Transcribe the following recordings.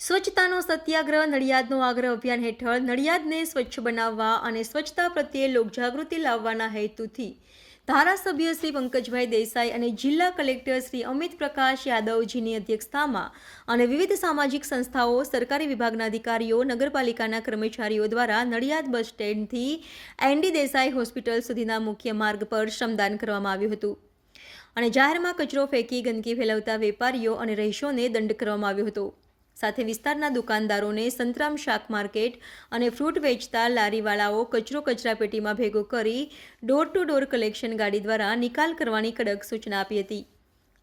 સ્વચ્છતાનો સત્યાગ્રહ નડિયાદનો આગ્રહ અભિયાન હેઠળ નડિયાદને સ્વચ્છ બનાવવા અને સ્વચ્છતા પ્રત્યે લોકજાગૃતિ લાવવાના હેતુથી ધારાસભ્ય શ્રી પંકજભાઈ દેસાઈ અને જિલ્લા કલેક્ટર શ્રી અમિત પ્રકાશ યાદવજીની અધ્યક્ષતામાં અને વિવિધ સામાજિક સંસ્થાઓ, સરકારી વિભાગના અધિકારીઓ, નગરપાલિકાના કર્મચારીઓ દ્વારા નડિયાદ બસ સ્ટેન્ડથી એનડી દેસાઈ હોસ્પિટલ સુધીના મુખ્ય માર્ગ પર શ્રમદાન કરવામાં આવ્યું હતું અને જાહેરમાં કચરો ફેંકી ગંદકી ફેલાવતા વેપારીઓ અને રહીશોને દંડ કરવામાં આવ્યો હતો। સાથે વિસ્તારના દુકાનદારોને સંતરામ શાક માર્કેટ અને ફ્રૂટ વેચતા લારીવાળાઓ કચરો કચરાપેટીમાં ભેગો કરી ડોર ટુ ડોર કલેક્શન ગાડી દ્વારા નિકાલ કરવાની કડક સૂચના આપી હતી।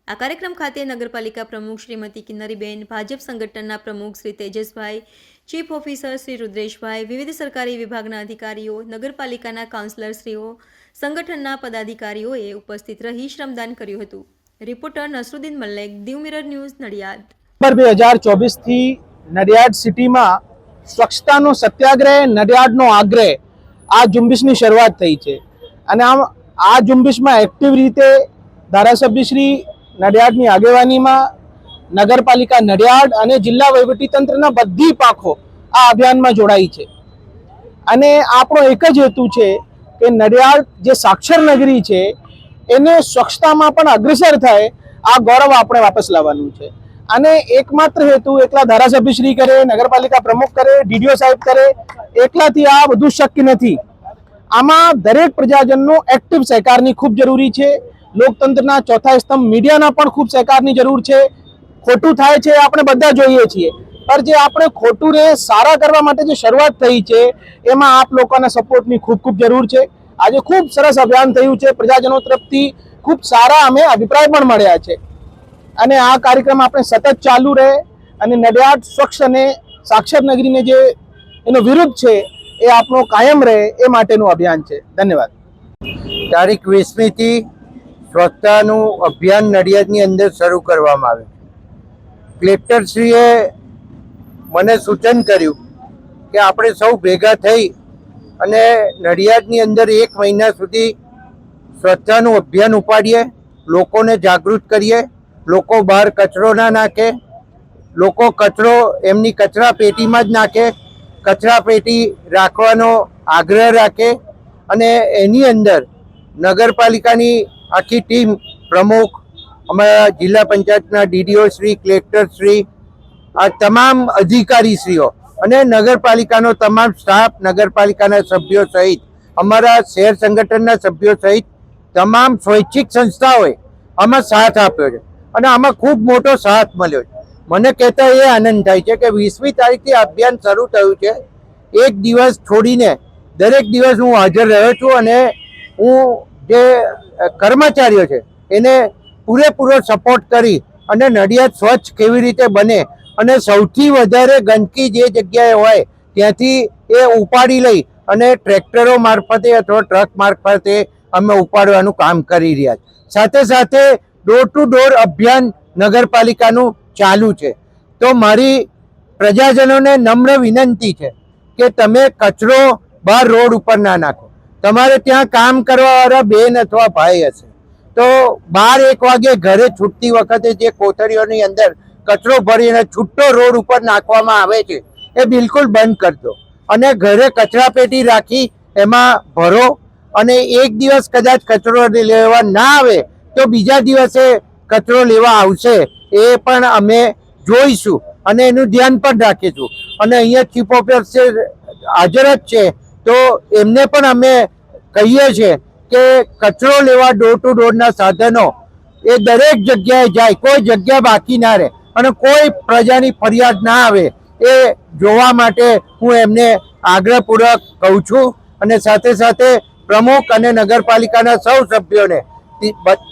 આ કાર્યક્રમ ખાતે નગરપાલિકા પ્રમુખ શ્રીમતી કિન્નરીબેન, ભાજપ સંગઠનના પ્રમુખ શ્રી તેજસભાઈ, ચીફ ઓફિસર શ્રી રુદ્રેશભાઈ, વિવિધ સરકારી વિભાગના અધિકારીઓ, નગરપાલિકાના કાઉન્સિલરશ્રીઓ, સંગઠનના પદાધિકારીઓએ ઉપસ્થિત રહી શ્રમદાન કર્યું હતું। Reporter Nasruddin Mallek, Diu mirror news, Nadiad. 2024 થી નડિયાદ સિટીમાં સ્વચ્છતાનો સત્યાગ્રહ, નડિયાદનો આગ્રહ આ ઝુંબેશની શરૂઆત થઈ છે અને આ ઝુંબેશમાં એક્ટિવ રીતે ધારાસભ્ય શ્રી નડિયાદની આગેવાનીમાં નગરપાલિકા નડિયાદ અને જિલ્લા વહીવટીતંત્રના બધી પાંખો આ અભિયાનમાં જોડાઈ છે અને આપણો એક જ હેતુ છે કે નડિયાદ જે સાક્ષર નગરી છે એને સ્વચ્છતામાં પણ અગ્રેસર થાય, આ ગૌરવ આપણે વાપસ લાવવાનું છે। અને એકમાત્ર હેતુ એકલા ધારાસભ્યશ્રી કરે, નગરપાલિકા પ્રમુખ કરે, ડીડીઓ સાહેબ કરે, એકલાથી આ બધું શક્ય નથી। આમાં દરેક પ્રજાજનનો એક્ટિવ સહકારની ખૂબ જરૂરી છે। લોકતંત્રના ચોથા સ્તંભ મીડિયાના પણ ખૂબ સહકારની જરૂર છે। ખોટું થાય છે આપણે બધા જોઈએ છીએ, પણ જે આપણે ખોટુંને સારા કરવા માટે જે શરૂઆત થઈ છે એમાં આપ લોકોના સપોર્ટની ખૂબ ખૂબ જરૂર છે। આજે ખૂબ સરસ અભિયાન થયું છે, પ્રજાજનો તરફથી ખૂબ સારા અમે અભિપ્રાય પણ મળ્યા છે અને આ કાર્યક્રમ આપણે સતત ચાલુ રહે અને નડિયાદ સ્વચ્છ અને સાક્ષર નગરીને જે એનો વિરુદ્ધ છે એ આપણો કાયમ રહે એ માટેનું અભિયાન છે। ધન્યવાદ। તારીખ 20મી થી સ્વચ્છતાનું અભિયાન નડિયાદની અંદર શરૂ કરવામાં આવે। કલેક્ટરશ્રીએ મને સૂચન કર્યું કે આપણે સૌ ભેગા થઈ અને નડિયાદની અંદર 1 મહિના સુધી સ્વચ્છતાનું અભિયાન ઉપાડીએ, લોકોને જાગૃત કરીએ, લોકો બહાર કચરો ના નાખે, લોકો કચરો એમની કચરા પેટીમાં જ નાખે, કચરા પેટી રાખવાનો આગ્રહ રાખે અને એની અંદર નગરપાલિકાની આખી ટીમ, પ્રમુખ, અમારા જિલ્લા પંચાયતના ડીડીઓ શ્રી, કલેક્ટર શ્રી, આ તમામ અધિકારીશ્રીઓ અને નગરપાલિકાનો તમામ સ્ટાફ, નગરપાલિકાના સભ્યો સહિત, અમારા શહેર સંગઠનના સભ્યો સહિત તમામ સ્વૈચ્છિક સંસ્થાઓએ આમાં સાથ આપ્યો છે અને આમાં ખૂબ મોટો સાથ મળ્યો છે। મને કહેતા એ આનંદ થાય છે કે 20મી તારીખથી અભિયાન શરૂ થયું છે। એક દિવસ છોડીને દરેક દિવસ હું હાજર રહ્યો છું અને હું જે કર્મચારીઓ છે એને પૂરેપૂરો સપોર્ટ કરી અને નડિયાદ સ્વચ્છ કેવી રીતે બને અને સૌથી વધારે ગંદકી જે જગ્યાએ હોય ત્યાંથી એ ઉપાડી લઈ અને ટ્રેક્ટરો મારફતે અથવા ટ્રક મારફતે અમે ઉપાડવાનું કામ કરી રહ્યા છીએ। સાથે સાથે ડોર ટુ ડોર અભિયાન નગરપાલિકાનું ચાલુ છે। તો મારી પ્રજાજનોને નમ્ર વિનંતી છે કે તમે કચરો બહાર રોડ ઉપર ના નાખો। તમારે ત્યાં કામ કરવાવાળા બેન અથવા ભાઈ હશે તો 12-1 વાગે ઘરે છૂટતી વખતે જે કોથળીઓની અંદર કચરો ભરીને છૂટો રોડ ઉપર નાખવામાં આવે છે એ બિલકુલ બંધ કરજો અને ઘરે કચરાપેટી રાખી એમાં ભરો અને એક દિવસ કદાચ કચરો લેવા ના આવે તો બીજા દિવસે કચરો લેવા આવશે એ પણ અમે જોઈશું અને એનું ધ્યાન પણ રાખીશું। અને અહીંયા ચીફ ઓફિસર હાજર જ છે તો એમને પણ અમે કહીએ છીએ કે કચરો લેવા ડોર ટુ ડોરના સાધનો એ દરેક જગ્યાએ જાય, કોઈ જગ્યા બાકી ના રહે અને કોઈ પ્રજાની ફરિયાદ ના આવે એ જોવા માટે હું એમને આગ્રહપૂર્વક કહું છું। અને સાથે સાથે પ્રમુખ અને નગરપાલિકાના સૌ સભ્યોને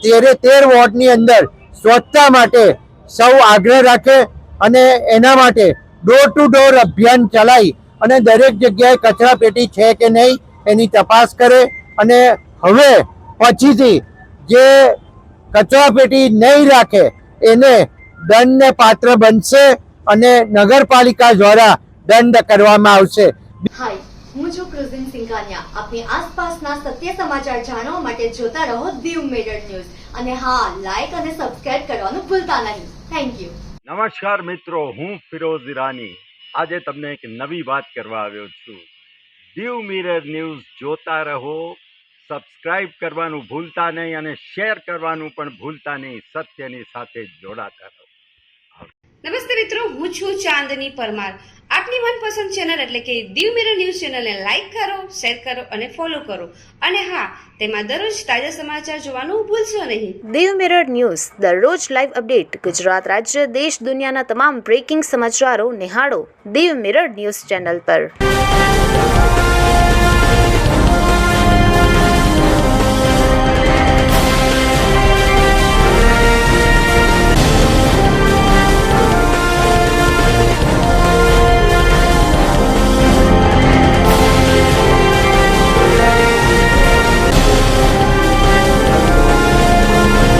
13 વોર્ડની અંદર સ્વચ્છતા માટે સૌ આગ્રહ રાખે અને એના માટે ડોર ટુ ડોર અભિયાન ચલાવી અને દરેક જગ્યાએ કચરા પેટી છે કે નહીં એની તપાસ કરે અને હવે પછીથી જે કચરા પેટી નહીં રાખે એને દંડને પાત્ર બનશે અને નગરપાલિકા દ્વારા દંડ કરવામાં આવશે। હાય, હું છું ક્રુઝિન સિંઘાનિયા। આપની આસપાસના સત્ય સમાચાર જાણવા માટે જોતા રહો દીવ મિરર ન્યૂઝ અને હા, લાઈક અને સબસ્ક્રાઇબ કરવાનું ભૂલતા નહીં। Thank you. નમસ્કાર મિત્રો, હું ફિરોઝ ઈરાની આજે તમને એક નવી વાત કરવા આવ્યો છું. દીવ મિરર ન્યૂઝ જોતા રહો, સબસ્ક્રાઇબ કરવાનું ભૂલતા નહીં અને શેર કરવાનું પણ ભૂલતા નહીં. સત્યની સાથે જોડાતા રહો. નમસ્તે મિત્રો, હું છું ચાંદની પરમાર. આપની મનપસંદ ચેનલ એટલે કે દીવ મિરર ન્યૂઝ ચેનલને લાઈક કરો, શેર કરો અને ફોલો કરો. અને હા, તેમાં દરરોજ તાજા સમાચાર જોવાનું ભૂલશો નહીં. દીવ મિરર ન્યૂઝ દરરોજ લાઈવ અપડેટ. ગુજરાત રાજ્ય, દેશ, દુનિયાના તમામ બ્રેકિંગ સમાચારો નિહાળો દીવ મિરર ન્યૂઝ ચેનલ પર.